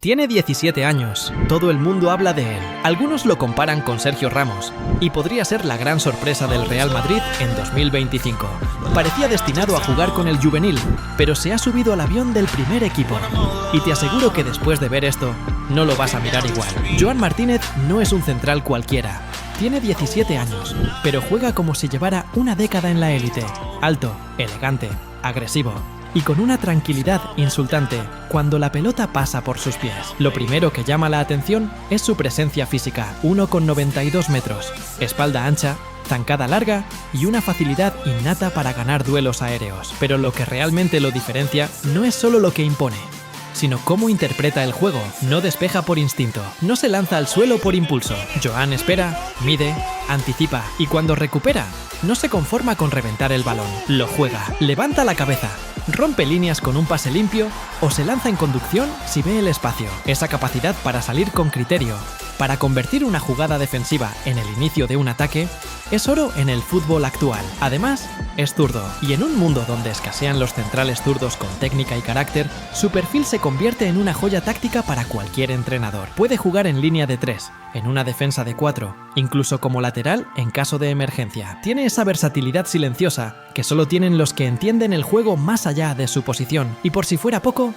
Tiene 17 años, todo el mundo habla de él. Algunos lo comparan con Sergio Ramos y podría ser la gran sorpresa del Real Madrid en 2025. Parecía destinado a jugar con el juvenil, pero se ha subido al avión del primer equipo. Y te aseguro que después de ver esto, no lo vas a mirar igual. Joan Martínez no es un central cualquiera. Tiene 17 años, pero juega como si llevara una década en la élite. Alto, elegante, agresivo y con una tranquilidad insultante cuando la pelota pasa por sus pies. Lo primero que llama la atención es su presencia física, 1,92 metros, espalda ancha, zancada larga y una facilidad innata para ganar duelos aéreos. Pero lo que realmente lo diferencia no es solo lo que impone, sino cómo interpreta el juego. No despeja por instinto, no se lanza al suelo por impulso. Joan espera, mide, anticipa y cuando recupera, no se conforma con reventar el balón. Lo juega, levanta la cabeza, rompe líneas con un pase limpio o se lanza en conducción si ve el espacio. Esa capacidad para salir con criterio, para convertir una jugada defensiva en el inicio de un ataque, es oro en el fútbol actual. Además, es zurdo, y en un mundo donde escasean los centrales zurdos con técnica y carácter, su perfil se convierte en una joya táctica para cualquier entrenador. Puede jugar en línea de 3, en una defensa de 4, incluso como lateral en caso de emergencia. Tiene esa versatilidad silenciosa que solo tienen los que entienden el juego más allá de su posición. Y por si fuera poco,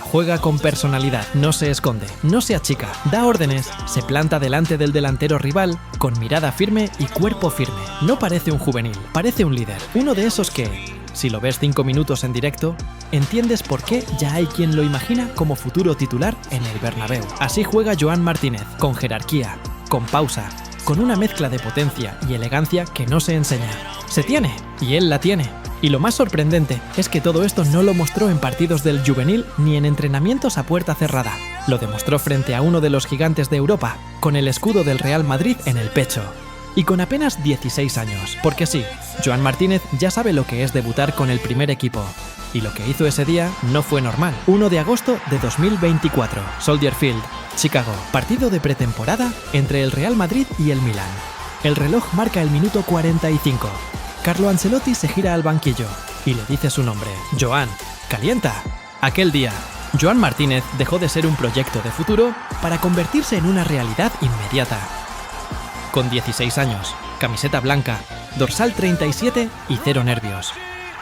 juega con personalidad, no se esconde, no se achica, da órdenes, se planta delante del delantero rival con mirada firme y cuerpo firme. No parece un juvenil, parece un líder, uno de esos que, si lo ves 5 minutos en directo, entiendes por qué ya hay quien lo imagina como futuro titular en el Bernabéu. Así juega Joan Martínez, con jerarquía, con pausa, con una mezcla de potencia y elegancia que no se enseña. Se tiene, y él la tiene. Y lo más sorprendente es que todo esto no lo mostró en partidos del juvenil ni en entrenamientos a puerta cerrada. Lo demostró frente a uno de los gigantes de Europa, con el escudo del Real Madrid en el pecho. Y con apenas 16 años, porque sí, Joan Martínez ya sabe lo que es debutar con el primer equipo. Y lo que hizo ese día no fue normal. 1 de agosto de 2024, Soldier Field, Chicago. Partido de pretemporada entre el Real Madrid y el Milan. El reloj marca el minuto 45. Carlo Ancelotti se gira al banquillo y le dice su nombre. Joan, calienta. Aquel día, Joan Martínez dejó de ser un proyecto de futuro para convertirse en una realidad inmediata. Con 16 años, camiseta blanca, dorsal 37 y 0 nervios.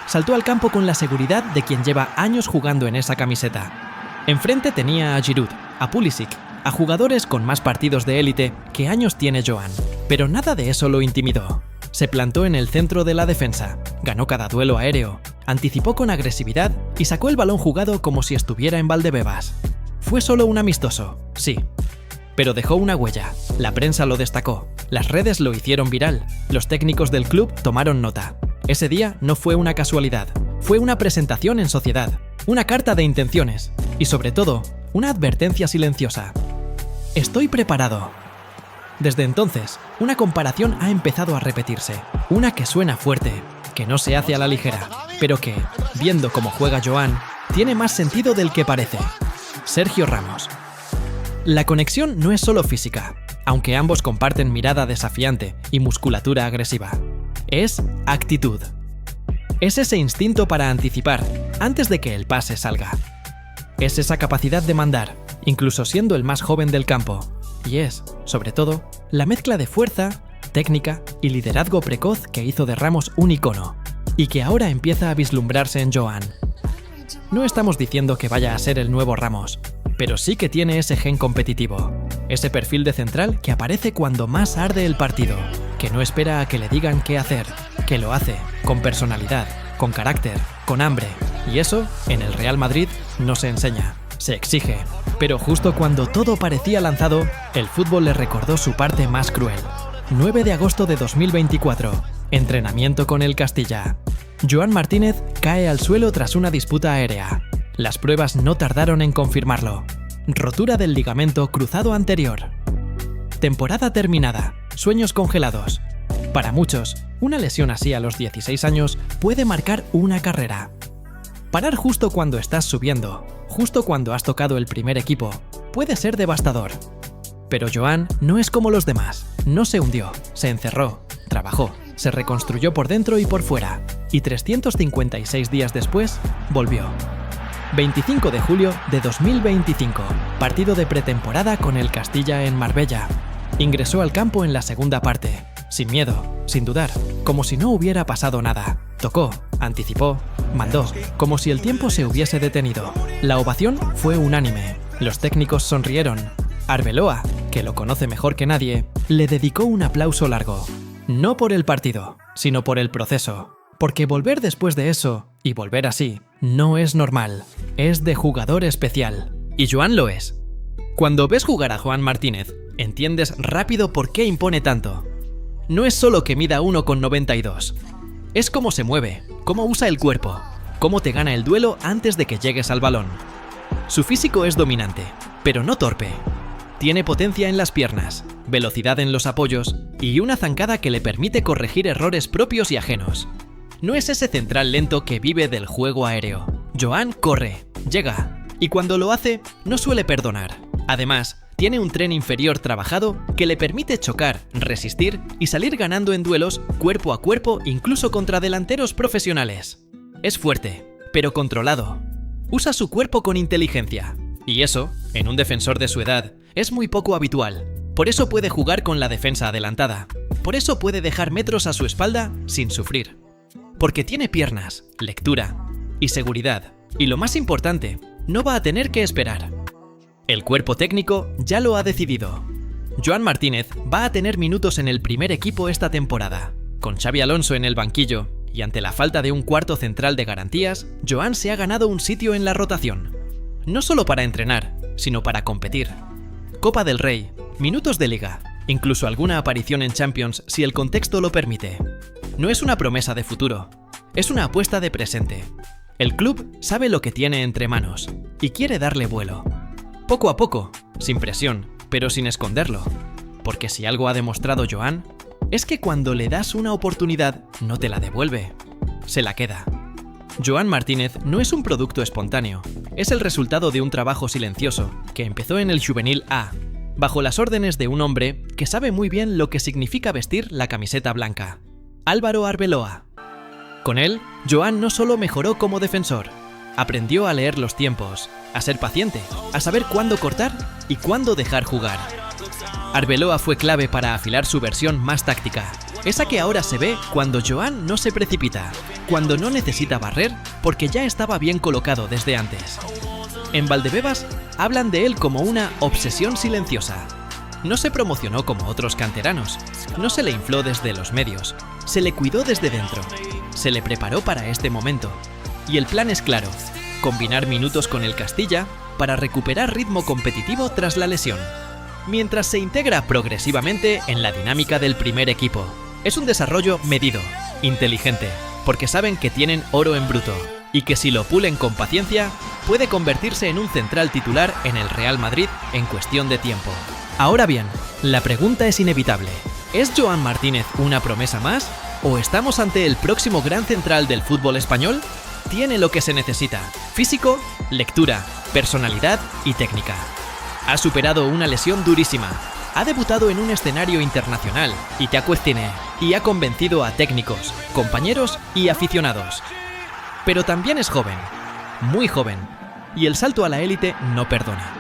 Saltó al campo con la seguridad de quien lleva años jugando en esa camiseta. Enfrente tenía a Giroud, a Pulisic, a jugadores con más partidos de élite que años tiene Joan. Pero nada de eso lo intimidó. Se plantó en el centro de la defensa, ganó cada duelo aéreo, anticipó con agresividad y sacó el balón jugado como si estuviera en Valdebebas. Fue solo un amistoso, sí, pero dejó una huella. La prensa lo destacó, las redes lo hicieron viral, los técnicos del club tomaron nota. Ese día no fue una casualidad, fue una presentación en sociedad, una carta de intenciones y sobre todo, una advertencia silenciosa. Estoy preparado. Desde entonces, una comparación ha empezado a repetirse, una que suena fuerte, que no se hace a la ligera, pero que, viendo cómo juega Joan, tiene más sentido del que parece. Sergio Ramos. La conexión no es solo física, aunque ambos comparten mirada desafiante y musculatura agresiva. Es actitud. Es ese instinto para anticipar antes de que el pase salga. Es esa capacidad de mandar, incluso siendo el más joven del campo. Y es, sobre todo, la mezcla de fuerza, técnica y liderazgo precoz que hizo de Ramos un icono, y que ahora empieza a vislumbrarse en Joan. No estamos diciendo que vaya a ser el nuevo Ramos, pero sí que tiene ese gen competitivo, ese perfil de central que aparece cuando más arde el partido, que no espera a que le digan qué hacer, que lo hace, con personalidad, con carácter, con hambre, y eso, en el Real Madrid, no se enseña. Se exige, pero justo cuando todo parecía lanzado, el fútbol le recordó su parte más cruel. 9 de agosto de 2024, entrenamiento con el Castilla. Joan Martínez cae al suelo tras una disputa aérea. Las pruebas no tardaron en confirmarlo. Rotura del ligamento cruzado anterior. Temporada terminada, sueños congelados. Para muchos, una lesión así a los 16 años puede marcar una carrera. Parar justo cuando estás subiendo, justo cuando has tocado el primer equipo, puede ser devastador. Pero Joan no es como los demás, no se hundió, se encerró, trabajó, se reconstruyó por dentro y por fuera, y 356 días después, volvió. 25 de julio de 2025, partido de pretemporada con el Castilla en Marbella. Ingresó al campo en la segunda parte, sin miedo, sin dudar, como si no hubiera pasado nada. Tocó, anticipó, mandó, como si el tiempo se hubiese detenido. La ovación fue unánime. Los técnicos sonrieron. Arbeloa, que lo conoce mejor que nadie, le dedicó un aplauso largo. No por el partido, sino por el proceso. Porque volver después de eso, y volver así, no es normal. Es de jugador especial. Y Joan lo es. Cuando ves jugar a Joan Martínez, entiendes rápido por qué impone tanto. No es solo que mida 1,92. Es cómo se mueve, cómo usa el cuerpo, cómo te gana el duelo antes de que llegues al balón. Su físico es dominante, pero no torpe. Tiene potencia en las piernas, velocidad en los apoyos y una zancada que le permite corregir errores propios y ajenos. No es ese central lento que vive del juego aéreo. Joan corre, llega, y cuando lo hace, no suele perdonar. Además, tiene un tren inferior trabajado que le permite chocar, resistir y salir ganando en duelos cuerpo a cuerpo incluso contra delanteros profesionales. Es fuerte, pero controlado. Usa su cuerpo con inteligencia. Y eso, en un defensor de su edad, es muy poco habitual. Por eso puede jugar con la defensa adelantada. Por eso puede dejar metros a su espalda sin sufrir. Porque tiene piernas, lectura y seguridad. Y lo más importante, no va a tener que esperar. El cuerpo técnico ya lo ha decidido. Joan Martínez va a tener minutos en el primer equipo esta temporada. Con Xabi Alonso en el banquillo y ante la falta de un cuarto central de garantías, Joan se ha ganado un sitio en la rotación. No solo para entrenar, sino para competir. Copa del Rey, minutos de Liga, incluso alguna aparición en Champions si el contexto lo permite. No es una promesa de futuro, es una apuesta de presente. El club sabe lo que tiene entre manos y quiere darle vuelo. Poco a poco, sin presión, pero sin esconderlo. Porque si algo ha demostrado Joan, es que cuando le das una oportunidad no te la devuelve, se la queda. Joan Martínez no es un producto espontáneo, es el resultado de un trabajo silencioso que empezó en el Juvenil A, bajo las órdenes de un hombre que sabe muy bien lo que significa vestir la camiseta blanca, Álvaro Arbeloa. Con él, Joan no solo mejoró como defensor, aprendió a leer los tiempos, a ser paciente, a saber cuándo cortar y cuándo dejar jugar. Arbeloa fue clave para afilar su versión más táctica, esa que ahora se ve cuando Joan no se precipita, cuando no necesita barrer porque ya estaba bien colocado desde antes. En Valdebebas hablan de él como una obsesión silenciosa. No se promocionó como otros canteranos, no se le infló desde los medios, se le cuidó desde dentro, se le preparó para este momento. Y el plan es claro, combinar minutos con el Castilla para recuperar ritmo competitivo tras la lesión, mientras se integra progresivamente en la dinámica del primer equipo. Es un desarrollo medido, inteligente, porque saben que tienen oro en bruto y que si lo pulen con paciencia, puede convertirse en un central titular en el Real Madrid en cuestión de tiempo. Ahora bien, la pregunta es inevitable. ¿Es Joan Martínez una promesa más? ¿O estamos ante el próximo gran central del fútbol español? Tiene lo que se necesita: físico, lectura, personalidad y técnica. Ha superado una lesión durísima, ha debutado en un escenario internacional y te cuestioné, y ha convencido a técnicos, compañeros y aficionados. Pero también es joven, muy joven, y el salto a la élite no perdona.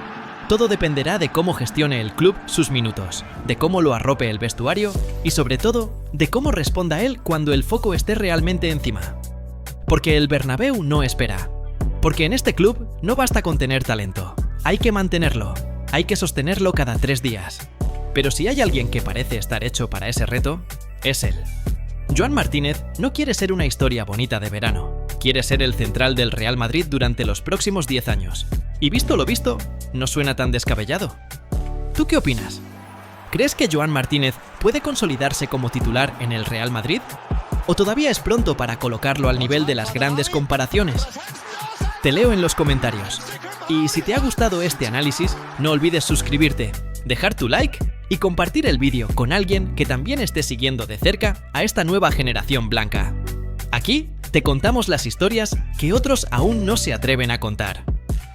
Todo dependerá de cómo gestione el club sus minutos, de cómo lo arrope el vestuario y sobre todo, de cómo responda él cuando el foco esté realmente encima. Porque el Bernabéu no espera. Porque en este club no basta con tener talento, hay que mantenerlo, hay que sostenerlo cada 3 días. Pero si hay alguien que parece estar hecho para ese reto, es él. Joan Martínez no quiere ser una historia bonita de verano, quiere ser el central del Real Madrid durante los próximos 10 años. Y visto lo visto, no suena tan descabellado. ¿Tú qué opinas? ¿Crees que Joan Martínez puede consolidarse como titular en el Real Madrid? ¿O todavía es pronto para colocarlo al nivel de las grandes comparaciones? Te leo en los comentarios. Y si te ha gustado este análisis, no olvides suscribirte, dejar tu like y compartir el vídeo con alguien que también esté siguiendo de cerca a esta nueva generación blanca. Aquí te contamos las historias que otros aún no se atreven a contar.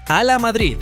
¡Hala Madrid!